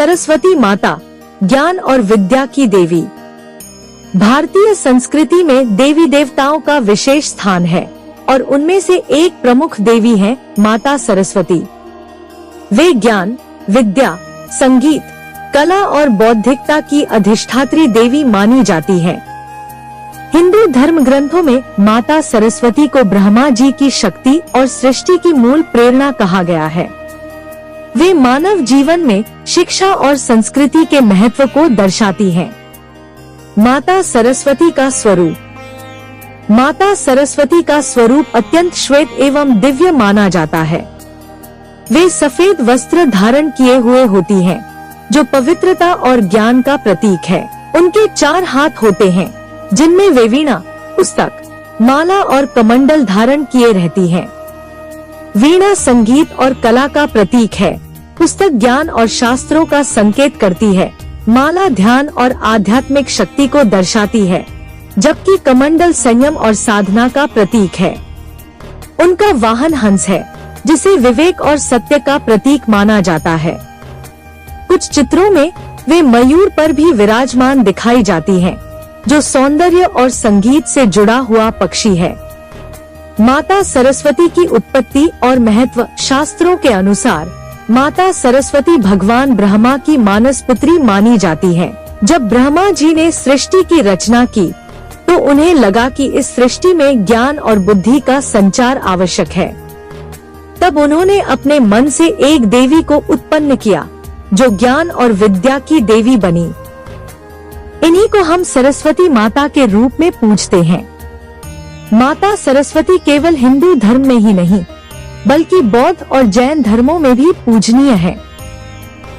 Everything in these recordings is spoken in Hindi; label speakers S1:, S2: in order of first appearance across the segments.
S1: सरस्वती माता ज्ञान और विद्या की देवी। भारतीय संस्कृति में देवी देवताओं का विशेष स्थान है और उनमें से एक प्रमुख देवी है माता सरस्वती। वे ज्ञान, विद्या, संगीत, कला और बौद्धिकता की अधिष्ठात्री देवी मानी जाती हैं। हिंदू धर्म ग्रंथों में माता सरस्वती को ब्रह्मा जी की शक्ति और सृष्टि की मूल प्रेरणा कहा गया है। वे मानव जीवन में शिक्षा और संस्कृति के महत्व को दर्शाती हैं। माता सरस्वती का स्वरूप। माता सरस्वती का स्वरूप अत्यंत श्वेत एवं दिव्य माना जाता है। वे सफेद वस्त्र धारण किए हुए होती हैं, जो पवित्रता और ज्ञान का प्रतीक है। उनके 4 हाथ होते हैं, जिनमें वे वीणा, पुस्तक, माला और कमंडल धारण किए रहती हैं। वीणा संगीत और कला का प्रतीक है। पुस्तक ज्ञान और शास्त्रों का संकेत करती है। माला ध्यान और आध्यात्मिक शक्ति को दर्शाती है, जबकि कमंडल संयम और साधना का प्रतीक है। उनका वाहन हंस है, जिसे विवेक और सत्य का प्रतीक माना जाता है। कुछ चित्रों में वे मयूर पर भी विराजमान दिखाई जाती हैं, जो सौंदर्य और संगीत से जुड़ा हुआ पक्षी है। माता सरस्वती की उत्पत्ति और महत्व। शास्त्रों के अनुसार माता सरस्वती भगवान ब्रह्मा की मानस पुत्री मानी जाती हैं। जब ब्रह्मा जी ने सृष्टि की रचना की, तो उन्हें लगा कि इस सृष्टि में ज्ञान और बुद्धि का संचार आवश्यक है। तब उन्होंने अपने मन से एक देवी को उत्पन्न किया, जो ज्ञान और विद्या की देवी बनी। इन्हीं को हम सरस्वती माता के रूप में पूजते हैं। माता सरस्वती केवल हिंदू धर्म में ही नहीं, बल्कि बौद्ध और जैन धर्मों में भी पूजनीय है।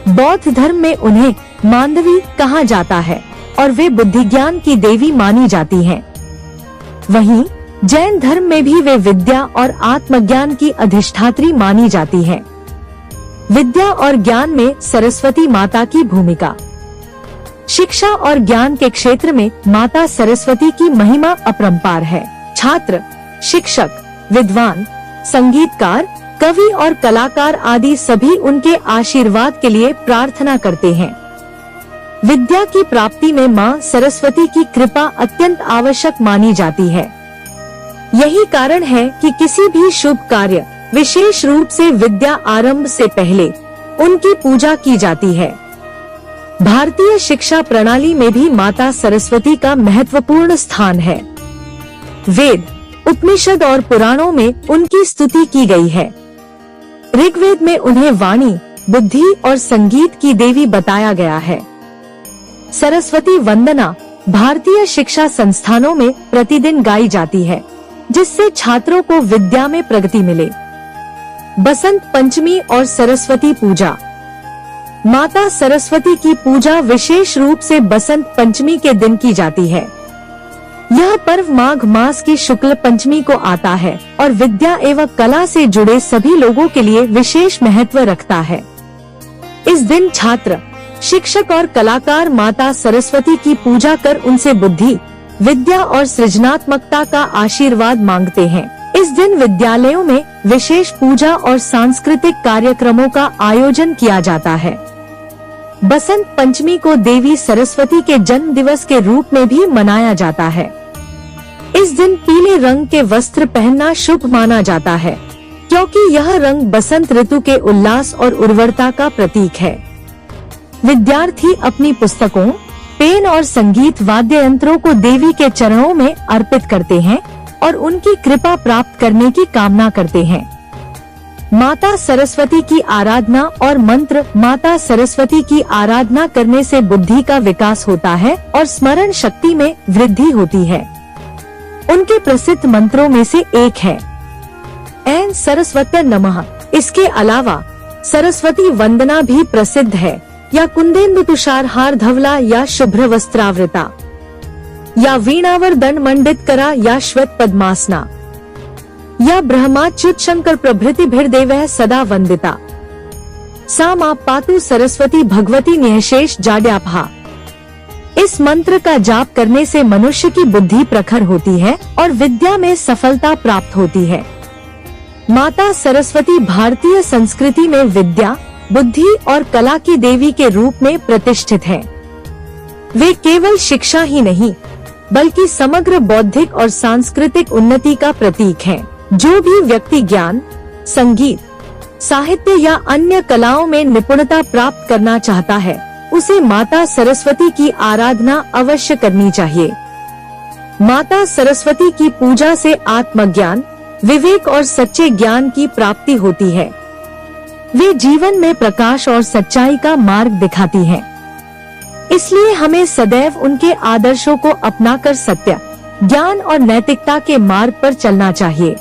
S1: बौद्ध धर्म में उन्हें मांडवी कहा जाता है और वे बुद्धि ज्ञान की देवी मानी जाती हैं। वहीं जैन धर्म में भी वे विद्या और आत्मज्ञान की अधिष्ठात्री मानी जाती हैं। विद्या और ज्ञान में सरस्वती माता की भूमिका। शिक्षा और ज्ञान के क्षेत्र में माता सरस्वती की महिमा अपरंपार है। छात्र, शिक्षक, विद्वान, संगीतकार, कवि और कलाकार आदि सभी उनके आशीर्वाद के लिए प्रार्थना करते हैं। विद्या की प्राप्ति में मां सरस्वती की कृपा अत्यंत आवश्यक मानी जाती है। यही कारण है कि किसी भी शुभ कार्य, विशेष रूप से विद्या आरंभ से पहले उनकी पूजा की जाती है। भारतीय शिक्षा प्रणाली में भी माता सरस्वती का महत्वपूर्ण स्थान है। वेद, उपनिषद और पुराणों में उनकी स्तुति की गई है। ऋग्वेद में उन्हें वाणी, बुद्धि और संगीत की देवी बताया गया है। सरस्वती वंदना भारतीय शिक्षा संस्थानों में प्रतिदिन गाई जाती है, जिससे छात्रों को विद्या में प्रगति मिले। बसंत पंचमी और सरस्वती पूजा। माता सरस्वती की पूजा विशेष रूप से बसंत पंचमी के दिन की जाती है। यह पर्व माघ मास की शुक्ल पंचमी को आता है और विद्या एवं कला से जुड़े सभी लोगों के लिए विशेष महत्व रखता है। इस दिन छात्र, शिक्षक और कलाकार माता सरस्वती की पूजा कर उनसे बुद्धि, विद्या और सृजनात्मकता का आशीर्वाद मांगते हैं। इस दिन विद्यालयों में विशेष पूजा और सांस्कृतिक कार्यक्रमों का आयोजन किया जाता है। बसंत पंचमी को देवी सरस्वती के जन्म दिवस के रूप में भी मनाया जाता है। इस दिन पीले रंग के वस्त्र पहनना शुभ माना जाता है, क्योंकि यह रंग बसंत ऋतु के उल्लास और उर्वरता का प्रतीक है। विद्यार्थी अपनी पुस्तकों, पेन और संगीत वाद्य यंत्रों को देवी के चरणों में अर्पित करते हैं और उनकी कृपा प्राप्त करने की कामना करते हैं। माता सरस्वती की आराधना और मंत्र। माता सरस्वती की आराधना करने से बुद्धि का विकास होता है और स्मरण शक्ति में वृद्धि होती है। उनके प्रसिद्ध मंत्रों में से एक है ऐं सरस्वत्यै नमः। इसके अलावा सरस्वती वंदना भी प्रसिद्ध है, या कुंदेन्दु तुषार हार धवला या शुभ्र वस्त्रावृता, या वीणावर दंड मंडित करा, या श्वेत पद्मासना, या ब्रह्माच्युत शंकर प्रभृतिभिर्देवः सदा वंदिता। सा मां पातु सरस्वती भगवती निःशेष जाड्यापहा। इस मंत्र का जाप करने से मनुष्य की बुद्धि प्रखर होती है और विद्या में सफलता प्राप्त होती है। माता सरस्वती भारतीय संस्कृति में विद्या, बुद्धि और कला की देवी के रूप में प्रतिष्ठित हैं। वे केवल शिक्षा ही नहीं, बल्कि समग्र बौद्धिक और सांस्कृतिक उन्नति का प्रतीक हैं। जो भी व्यक्ति ज्ञान, संगीत, साहित्य या अन्य कलाओं में निपुणता प्राप्त करना चाहता है, उसे माता सरस्वती की आराधना अवश्य करनी चाहिए। माता सरस्वती की पूजा से आत्मज्ञान, विवेक और सच्चे ज्ञान की प्राप्ति होती है। वे जीवन में प्रकाश और सच्चाई का मार्ग दिखाती हैं। इसलिए हमें सदैव उनके आदर्शों को अपनाकर सत्य, ज्ञान और नैतिकता के मार्ग पर चलना चाहिए।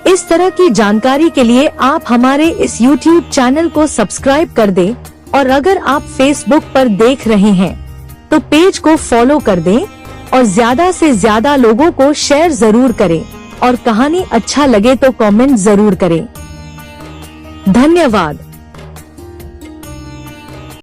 S1: इस तरह की जानकारी के लिए आप हमारे इस YouTube चैनल को सब्सक्राइब कर दें और अगर आप Facebook पर देख रहे हैं तो पेज को फॉलो कर दें और ज्यादा से ज्यादा लोगों को शेयर जरूर करें और कहानी अच्छा लगे तो कमेंट जरूर करें। धन्यवाद।